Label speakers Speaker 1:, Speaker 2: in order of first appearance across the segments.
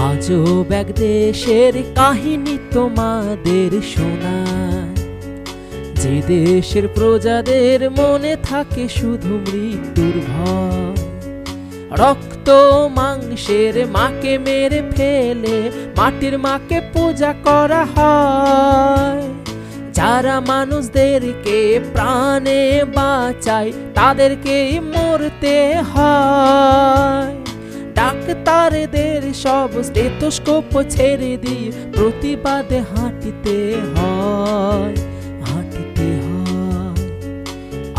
Speaker 1: আজব এক দেশের কাহিনী তোমাদের শোনায়, যে দেশের প্রজাদের মনে থাকে শুধু মৃত্যুর ভয়। রক্ত মাংসের মাকে মেরে ফেলে মাটির মাকে পূজা করা হয়। যারা মানুষদেরকে প্রাণে বাঁচায় তাদেরকেই মরতে হয়। ডাক্তারদের সব স্টেথোস্কোপ ছেড়ে দিয়ে প্রতিবাদে হাঁটতে হয়।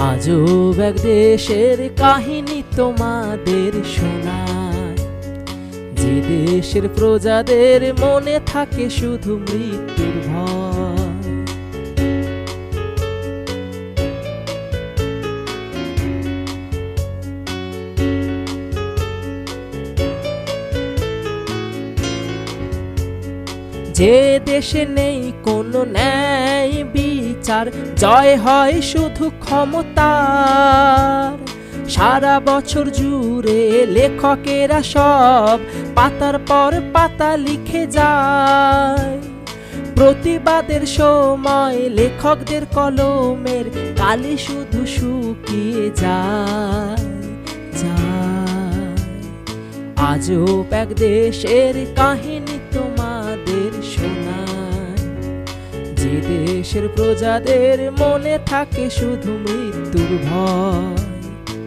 Speaker 1: আজব এক দেশের কাহিনী তোমাদের শোনায়, যে দেশের প্রজাদের মনে থাকে শুধু মৃত্যুর ভয়। যে দেশে নেই কোনো ন্যায় বিচার, জয় হয় শুধু ক্ষমতার। সারা বছর জুড়ে লেখকেরা সব পাতার পর পাতা লিখে যায়। প্রতিবাদের সময় লেখকদের কলমের কালি শুধু শুকিয়ে যায়। আজব এক দেশের কাহিনী তোমাদের শোনায়, যে দেশের প্রজাদের মনে থাকে শুধু মৃত্যুর ভয়।